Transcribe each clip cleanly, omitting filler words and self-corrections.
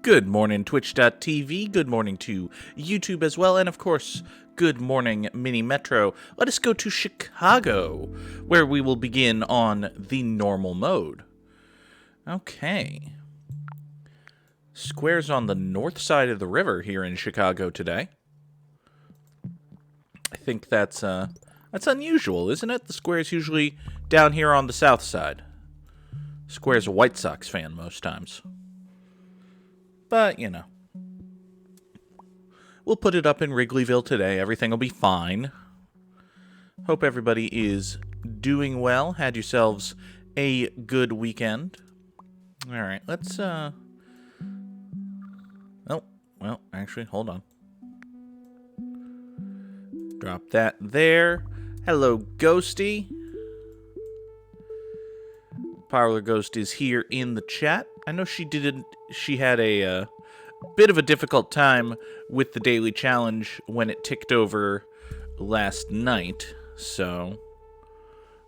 Good morning, Twitch.tv. Good morning to YouTube as well. And of course, good morning, Mini Metro. Let us go to Chicago, where we will begin on the normal mode. Okay. Square's on the north side of the river here in Chicago today. I think that's unusual, isn't it? The Square's usually down here on the south side. Square's a White Sox fan most times. But, you know. We'll put it up in Wrigleyville today. Everything will be fine. Hope everybody is doing well. Had yourselves a good weekend. Alright, let's, Oh, well, actually, hold on. Drop that there. Hello, Ghosty. Parlor Ghost is here in the chat. I know she had a bit of a difficult time with the daily challenge when it ticked over last night. So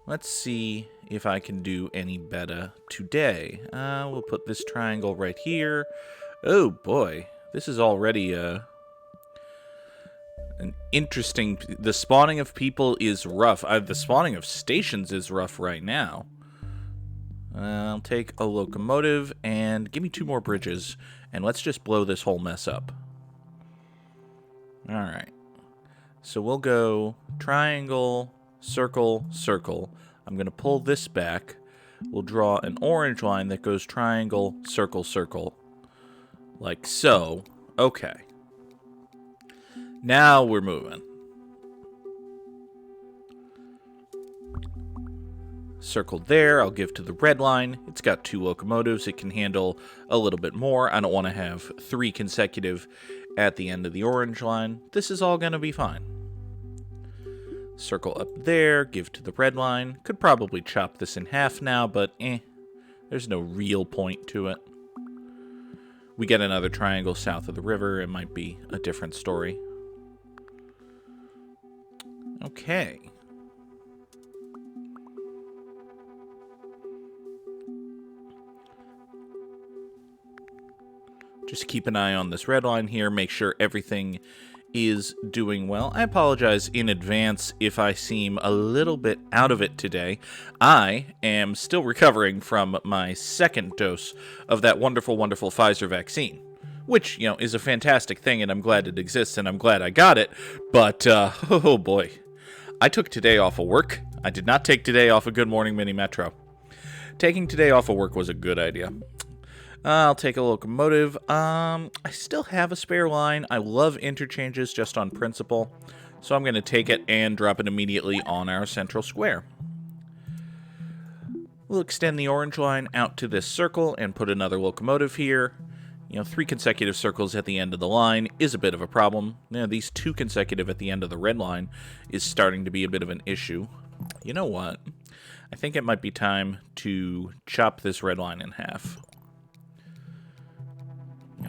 let's see if I can do any better today. We'll put this triangle right here. Oh boy, this is already an interesting. The spawning of people is rough. The spawning of stations is rough right now. I'll take a locomotive and give me 2 more bridges, and let's just blow this whole mess up. Alright. So we'll go triangle, circle, circle. I'm going to pull this back. We'll draw an orange line that goes triangle, circle, circle. Like so. Okay. Now we're moving. Circle there, I'll give to the red line. It's got 2 locomotives, it can handle a little bit more. I don't want to have 3 consecutive at the end of the orange line. This is all going to be fine. Circle up there, give to the red line. Could probably chop this in half now, but there's no real point to it. We get another triangle south of the river, it might be a different story. Okay. Just keep an eye on this red line here, make sure everything is doing well. I apologize in advance if I seem a little bit out of it today. I am still recovering from my second dose of that wonderful, wonderful Pfizer vaccine, which, you know, is a fantastic thing, and I'm glad it exists, and I'm glad I got it, but, oh boy. I took today off of work. I did not take today off of Good Morning Mini Metro. Taking today off of work was a good idea. I'll take a locomotive. I still have a spare line. I love interchanges just on principle. So I'm going to take it and drop it immediately on our central square. We'll extend the orange line out to this circle and put another locomotive here. You know, 3 consecutive circles at the end of the line is a bit of a problem. Now, these 2 consecutive at the end of the red line is starting to be a bit of an issue. You know what? I think it might be time to chop this red line in half.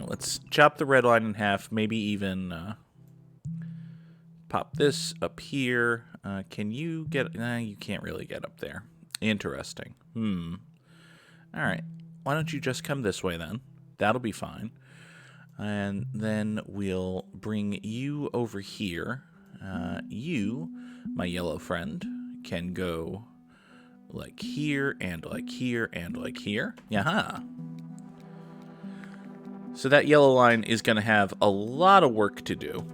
Let's chop the red line in half, maybe even pop this up here. Can you get... you can't really get up there. Interesting. Alright, why don't you just come this way then? That'll be fine. And then we'll bring you over here. You, my yellow friend, can go like here, and like here, and like here. Yaha! So that yellow line is going to have a lot of work to do.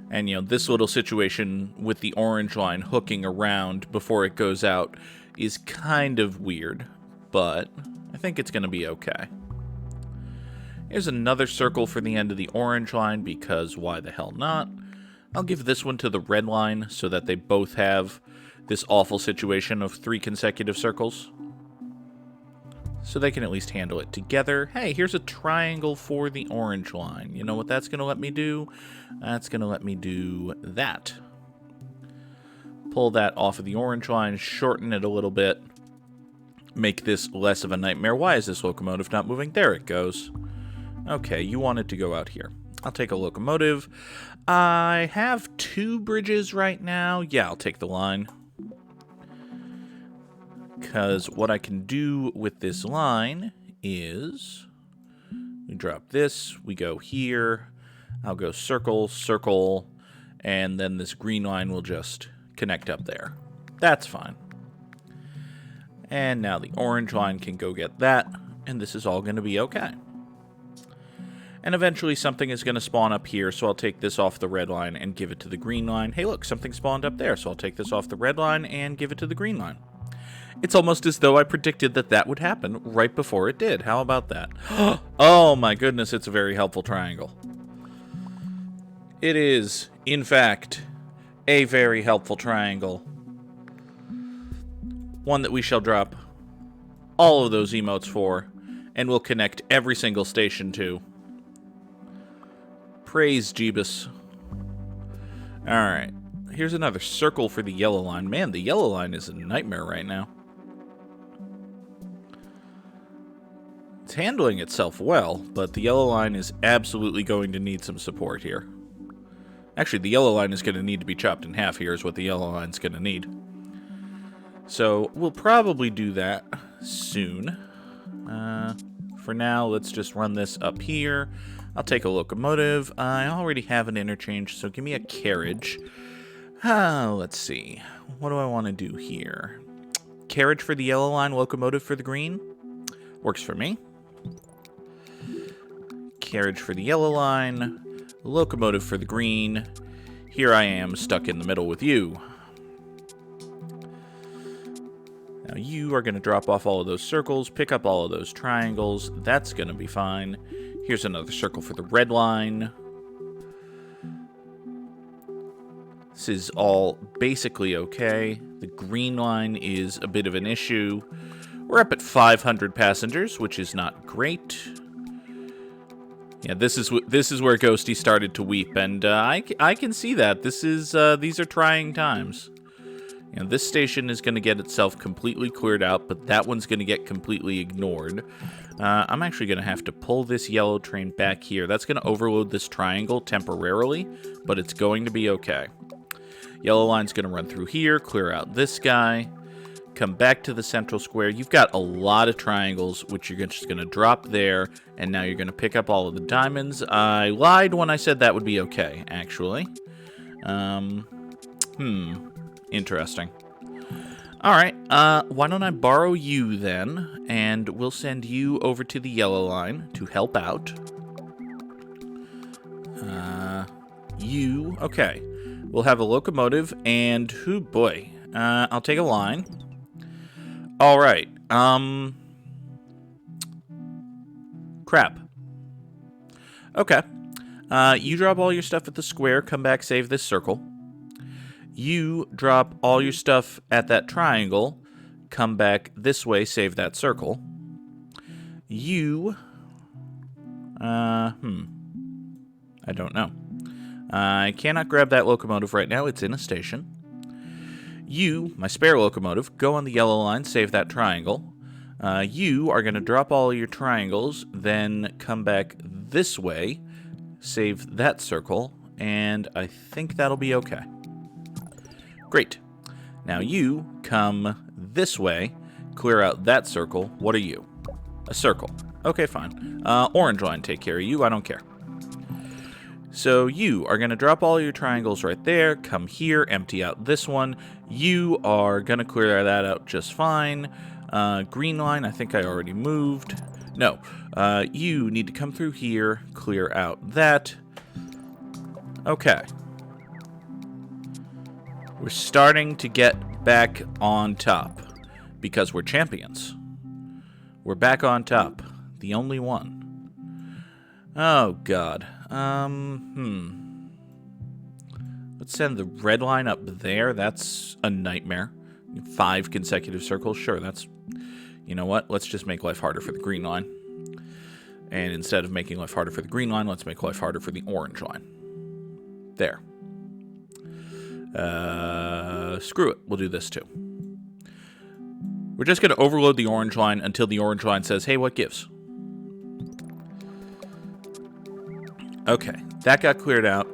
And, you know, this little situation with the orange line hooking around before it goes out is kind of weird, but I think it's going to be okay. Here's another circle for the end of the orange line, because why the hell not? I'll give this one to the red line so that they both have this awful situation of 3 consecutive circles. So they can at least handle it together. Hey, here's a triangle for the orange line. You know what that's going to let me do? That's going to let me do that. Pull that off of the orange line, shorten it a little bit, make this less of a nightmare. Why is this locomotive not moving? There it goes. Okay, you wanted to go out here. I'll take a locomotive. I have 2 bridges right now. Yeah, I'll take the line. Because what I can do with this line is We drop this. We go here. I'll go circle, circle, and then this green line will just connect up there. That's fine. And now the orange line can go get that, and this is all going to be okay. And eventually something is going to spawn up here, so I'll take this off the red line and give it to the green line. Hey, look, something spawned up there, so I'll take this off the red line and give it to the green line. It's almost as though I predicted that that would happen right before it did. How about that? Oh my goodness, it's a very helpful triangle. It is, in fact, a very helpful triangle. One that we shall drop all of those emotes for, and we'll connect every single station to. Praise Jeebus. Alright, here's another circle for the yellow line. Man, the yellow line is a nightmare right now. It's handling itself well, but the yellow line is absolutely going to need some support here. Actually, the yellow line is going to need to be chopped in half here is what the yellow line's going to need. So, we'll probably do that soon. For now, let's just run this up here. I'll take a locomotive. I already have an interchange, so give me a carriage. Let's see. What do I want to do here? Carriage for the yellow line, locomotive for the green? Works for me. Carriage for the yellow line, locomotive for the green. Here I am, stuck in the middle with you. Now you are going to drop off all of those circles, pick up all of those triangles. That's going to be fine. Here's another circle for the red line. This is all basically okay. The green line is a bit of an issue. We're up at 500 passengers, which is not great. Yeah, this is where Ghosty started to weep, and I can see that. These are trying times. You know, this station is going to get itself completely cleared out, but that one's going to get completely ignored. I'm actually going to have to pull this yellow train back here. That's going to overload this triangle temporarily, but it's going to be okay. Yellow line's going to run through here, clear out this guy, come back to the central square. You've got a lot of triangles, which you're just going to drop there, and now you're going to pick up all of the diamonds. I lied when I said that would be okay, actually. Interesting. Alright, why don't I borrow you then, and we'll send you over to the yellow line to help out. Okay. We'll have a locomotive, and, oh boy, I'll take a line. Alright, crap. Okay. You drop all your stuff at the square, come back, save this circle. You drop all your stuff at that triangle, come back this way, save that circle. You, I don't know. I cannot grab that locomotive right now, it's in a station. You, my spare locomotive, go on the yellow line, save that triangle. You are going to drop all your triangles, then come back this way, save that circle, and I think that'll be okay. Great. Now you come this way, clear out that circle. What are you? A circle. Okay, fine. Orange line, take care of you. I don't care. So you are going to drop all your triangles right there, come here, empty out this one. You are going to clear that out just fine. Green line, I think I already moved. No, you need to come through here, clear out that. Okay. We're starting to get back on top because we're champions. We're back on top. The only one. Oh, God. Let's send the red line up there. That's a nightmare. 5 consecutive circles. Sure, that's... You know what? Let's just make life harder for the green line. And instead of making life harder for the green line, let's make life harder for the orange line. There. Screw it. We'll do this too. We're just going to overload the orange line until the orange line says, hey, what gives? Okay, that got cleared out.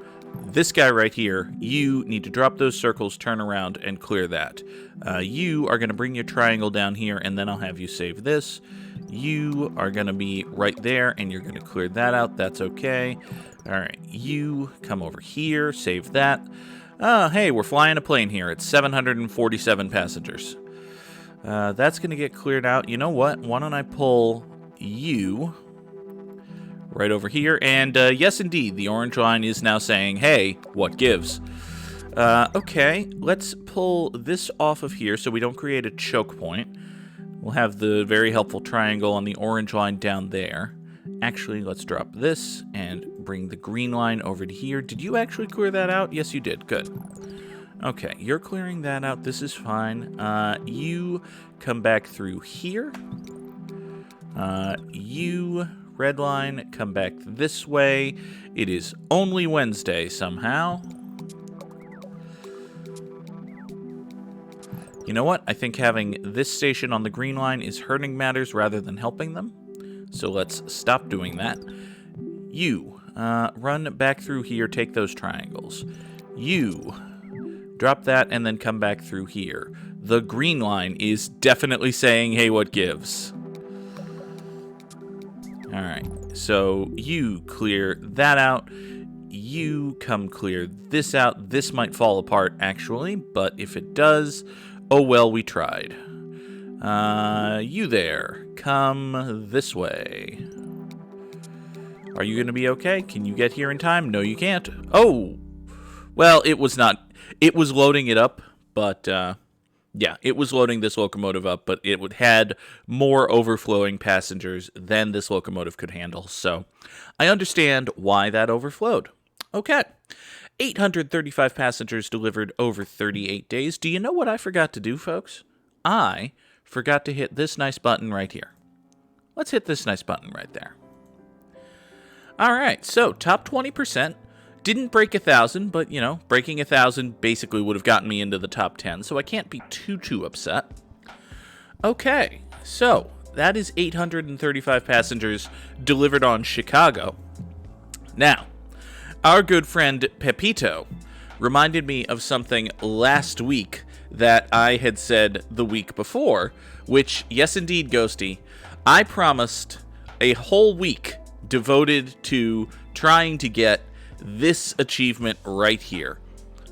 This guy right here, you need to drop those circles, turn around, and clear that. You are going to bring your triangle down here, and then I'll have you save this. You are going to be right there, and you're going to clear that out. That's okay. All right, you come over here, save that. Hey, we're flying a plane here. It's 747 passengers. That's going to get cleared out. You know what? Why don't I pull you right over here? And yes, indeed, the orange line is now saying, hey, what gives? Okay, let's pull this off of here so we don't create a choke point. We'll have the very helpful triangle on the orange line down there. Actually, let's drop this and bring the green line over to here. Did you actually clear that out? Yes, you did. Good. Okay, you're clearing that out. This is fine. You come back through here. You, red line, come back this way. It is only Wednesday somehow. You know what? I think having this station on the green line is hurting matters rather than helping them. So let's stop doing that. You, run back through here, take those triangles. You, drop that, and then come back through here. The green line is definitely saying, hey, what gives? Alright, so you clear that out. You come clear this out. This might fall apart, actually, but if it does, oh well, we tried. You there. Come this way. Are you going to be okay? Can you get here in time? No, you can't. Oh! Well, it was not. It was loading it up, but, yeah, it was loading this locomotive up, but it had more overflowing passengers than this locomotive could handle, so I understand why that overflowed. Okay. 835 passengers delivered over 38 days. Do you know what I forgot to do, folks? I forgot to hit this nice button right here. Let's hit this nice button right there. All right, so top 20%. Didn't break 1,000, but, you know, breaking 1,000 basically would have gotten me into the top 10, so I can't be too upset. Okay, so that is 835 passengers delivered on Chicago. Now, our good friend Pepito reminded me of something last week that I had said the week before, which, yes indeed, Ghosty, I promised a whole week devoted to trying to get this achievement right here.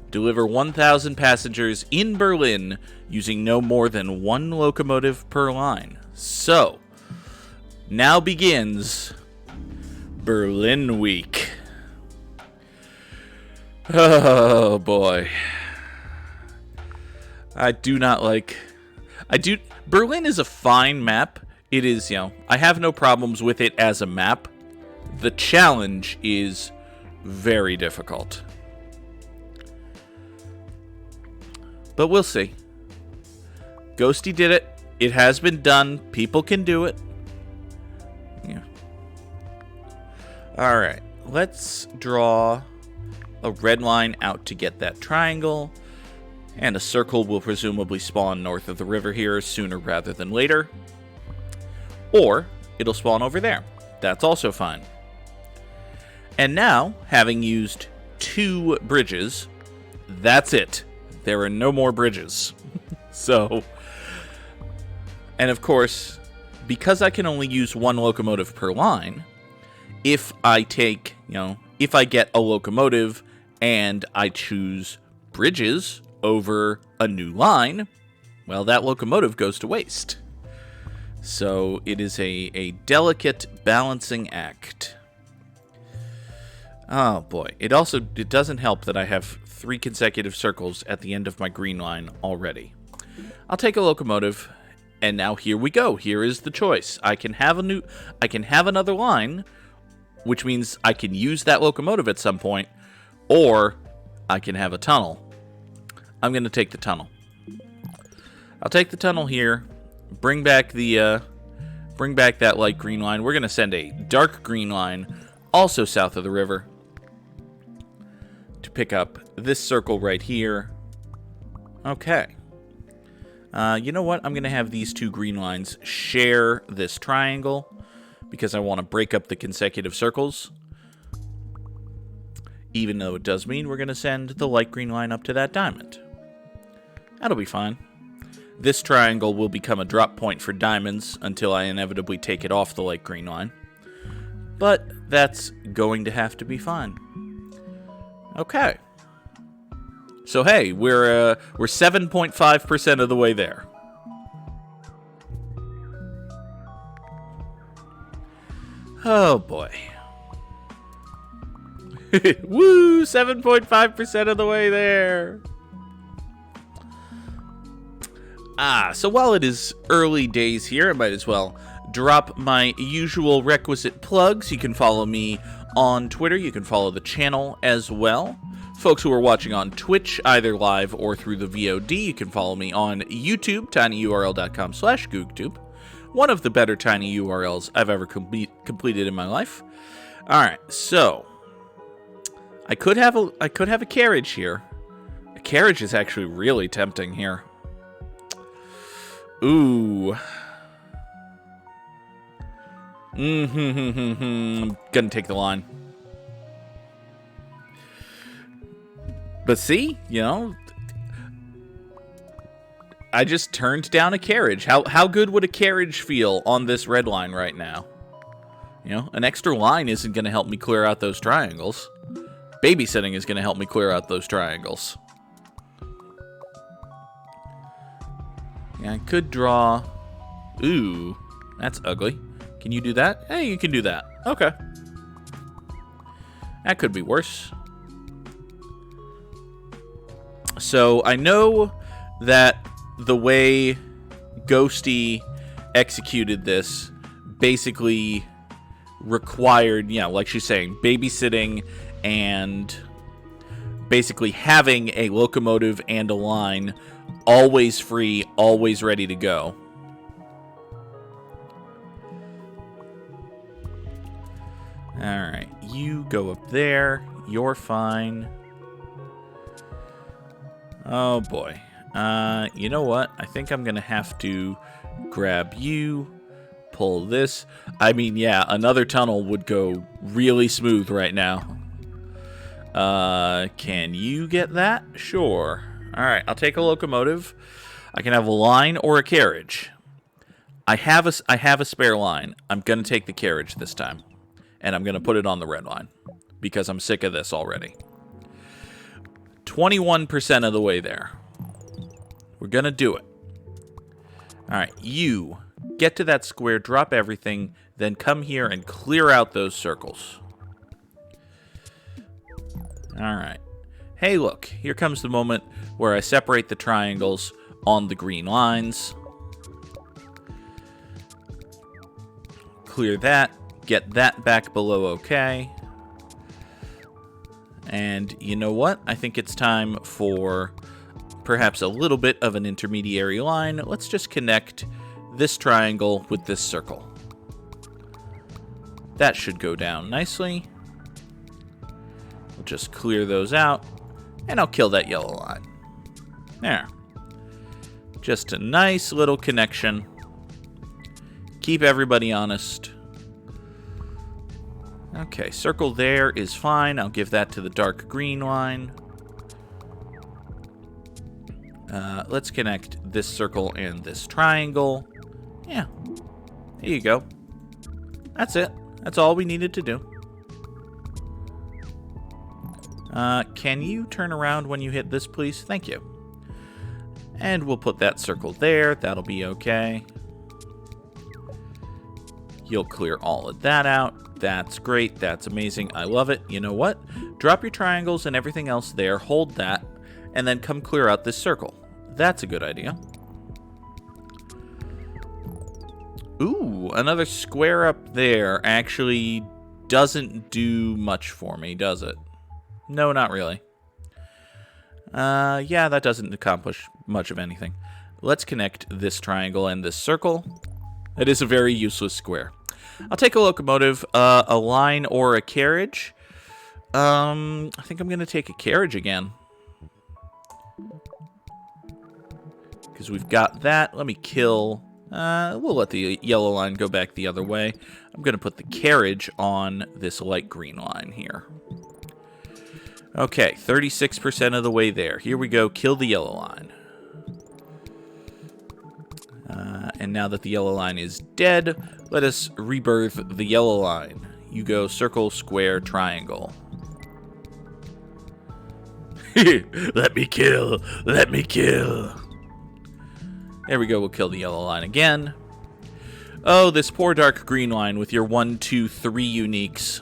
Deliver 1,000 passengers in Berlin using no more than one locomotive per line. So, now begins Berlin Week. Oh boy. I do not like... Berlin is a fine map. It is, you know, I have no problems with it as a map. The challenge is very difficult. But we'll see. Ghosty did it. It has been done. People can do it. Yeah. Alright. Let's draw a red line out to get that triangle. And a circle will presumably spawn north of the river here sooner rather than later. Or it'll spawn over there. That's also fine. And now, having used 2 bridges, that's it. There are no more bridges. So, and of course, because I can only use 1 locomotive per line, if I take, you know, if I get a locomotive and I choose bridges over a new line, well, that locomotive goes to waste. So it is a delicate balancing act. Oh boy. It doesn't help that I have 3 consecutive circles at the end of my green line already. I'll take a locomotive, and now here we go. Here is the choice. I can have another line, which means I can use that locomotive at some point, or I can have a tunnel. I'm going to take the tunnel. I'll take the tunnel here. Bring back that light green line. We're going to send a dark green line also south of the river to pick up this circle right here. Okay. You know what? I'm going to have these 2 green lines share this triangle because I want to break up the consecutive circles. Even though it does mean we're going to send the light green line up to that diamond. That'll be fine. This triangle will become a drop point for diamonds until I inevitably take it off the light green line. But that's going to have to be fine. Okay. So hey, we're 7.5% of the way there. Oh boy. Woo! 7.5% of the way there. So while it is early days here, I might as well drop my usual requisite plugs. You can follow me on Twitter. You can follow the channel as well. Folks who are watching on Twitch, either live or through the VOD, you can follow me on YouTube, tinyurl.com/GoogTube. One of the better tiny URLs I've ever completed in my life. All right, so I could have a carriage here. A carriage is actually really tempting here. Ooh. I'm gonna take the line. But see, you know, I just turned down a carriage. How good would a carriage feel on this red line right now? You know, an extra line isn't going to help me clear out those triangles. Babysitting is going to help me clear out those triangles. Yeah, I could draw... Ooh, that's ugly. Can you do that? Hey, you can do that. Okay. That could be worse. So, I know that the way Ghosty executed this basically required, you know, like she's saying, babysitting and basically having a locomotive and a line always free, always ready to go. Alright, you go up there. You're fine. Oh boy. You know what? I think I'm going to have to grab you, pull this. I mean, yeah, another tunnel would go really smooth right now. Can you get that? Sure. All right, I'll take a locomotive. I can have a line or a carriage. I have a spare line. I'm going to take the carriage this time, and I'm going to put it on the red line because I'm sick of this already. 21% of the way there. We're going to do it. All right, you get to that square, drop everything, then come here and clear out those circles. All right. Hey, look, here comes the moment where I separate the triangles on the green lines. Clear that, get that back below okay. And you know what? I think it's time for perhaps a little bit of an intermediary line. Let's just connect this triangle with this circle. That should go down nicely. We'll just clear those out, and I'll kill that yellow line. There. Just a nice little connection. Keep everybody honest. Okay, circle there is fine. I'll give that to the dark green line. Let's connect this circle and this triangle. Yeah, there you go. That's it. That's all we needed to do. Can you turn around when you hit this, please? Thank you. And we'll put that circle there. That'll be okay. You'll clear all of that out. That's great. That's amazing. I love it. You know what? Drop your triangles and everything else there. Hold that. And then come clear out this circle. That's a good idea. Ooh, another square up there actually doesn't do much for me, does it? No, not really. Yeah, that doesn't accomplish much of anything. Let's connect this triangle and this circle. It is a very useless square. I'll take a locomotive, a line, or a carriage. I think I'm going to take a carriage again. Because we've got that. Let me kill... we'll let the yellow line go back the other way. I'm going to put the carriage on this light green line here. Okay, 36% of the way there. Here we go. Kill the yellow line. And now that the yellow line is dead, let us rebirth the yellow line. You go circle, square, triangle. Let me kill. Let me kill. There we go. We'll kill the yellow line again. Oh, this poor dark green line with your 1, 2, 3 uniques.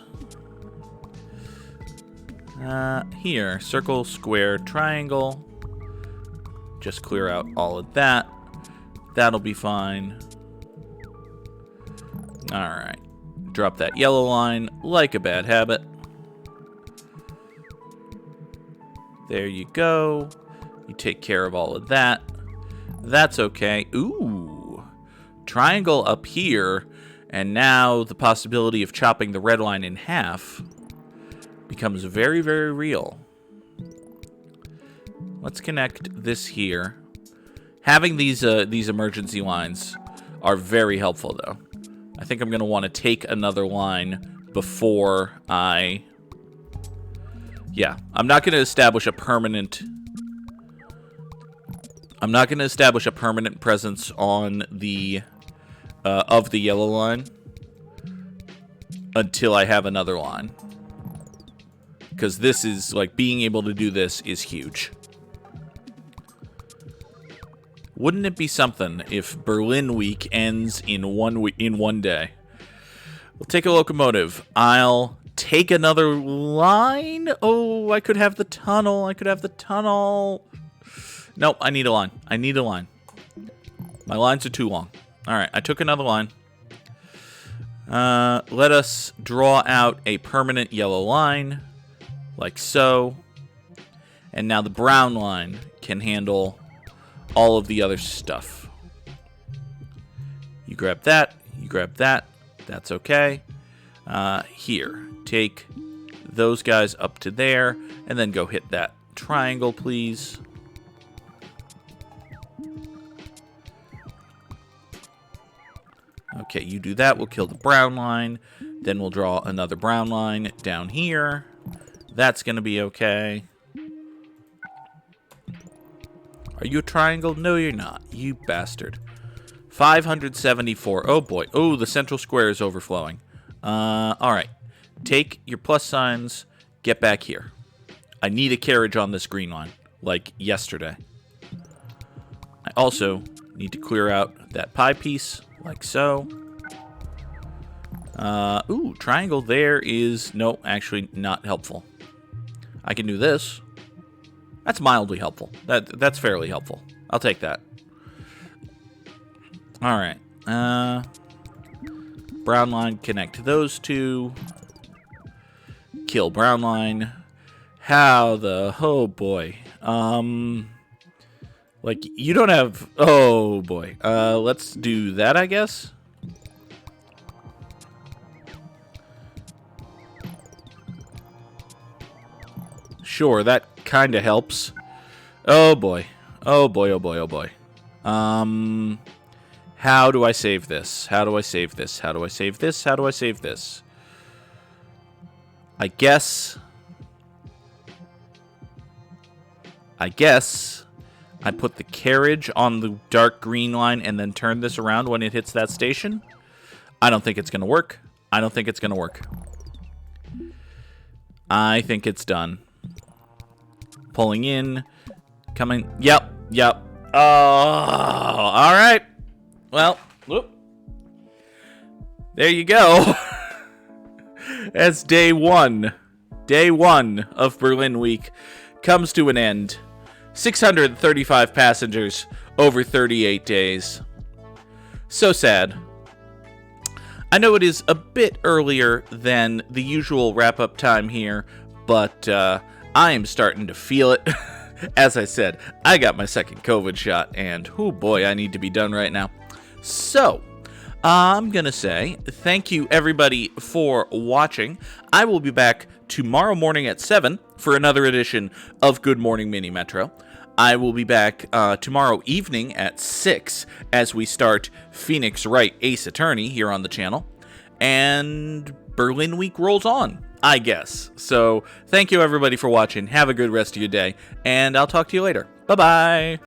Here, circle, square, triangle. Just clear out all of that. That'll be fine. Alright. Drop that yellow line like a bad habit. There you go. You take care of all of that. That's okay. Ooh. Triangle up here. And now the possibility of chopping the red line in half becomes very, very real. Let's connect this here. Having these emergency lines are very helpful, though. I think I'm going to want to take another line before I... Yeah, I'm not going to establish a permanent... I'm not going to establish a permanent presence on the... of the yellow line until I have another line. Because this is, like, being able to do this is huge. Wouldn't it be something if Berlin Week ends in one day? We'll take a locomotive. I'll take another line. Oh, I could have the tunnel. I could have the tunnel. Nope, I need a line. I need a line. My lines are too long. All right, I took another line. Let us draw out a permanent yellow line, like so. And now the brown line can handle all of the other stuff. You grab that. You grab that. That's okay. Here, take those guys up to there, and then go hit that triangle, please. Okay, you do that. We'll kill the brown line. Then we'll draw another brown line down here. That's going to be okay. Are you a triangle? No, you're not. You bastard. 574. Oh, boy. Oh, the central square is overflowing. All right. Take your plus signs. Get back here. I need a carriage on this green line, like yesterday. I also need to clear out that pie piece, like so. Ooh, triangle there is... No, actually not helpful. I can do this. That's mildly helpful. That's fairly helpful. I'll take that. All right. Brown line, connect those two. Kill brown line. How the... Oh, boy. Like, you don't have... Oh, boy. Let's do that, I guess. Sure, that kind of helps. Oh, boy. Oh, boy, oh, boy, oh, boy. How do I save this? How do I save this? How do I save this? How do I save this? I guess I put the carriage on the dark green line and then turn this around when it hits that station. I don't think it's going to work. I don't think it's going to work. I think it's done. Pulling in. Coming. Yep. Oh, all right. Well, whoop. There you go. That's day one. Day one of Berlin Week comes to an end. 635 passengers over 38 days. So sad. I know it is a bit earlier than the usual wrap-up time here, but I am starting to feel it. As I said, I got my second COVID shot, and oh boy, I need to be done right now. So, I'm going to say thank you, everybody, for watching. I will be back tomorrow morning at 7 for another edition of Good Morning Mini Metro. I will be back tomorrow evening at 6 as we start Phoenix Wright Ace Attorney here on the channel. And Berlin Week rolls on, I guess. So, thank you, everybody, for watching. Have a good rest of your day, and I'll talk to you later. Bye-bye.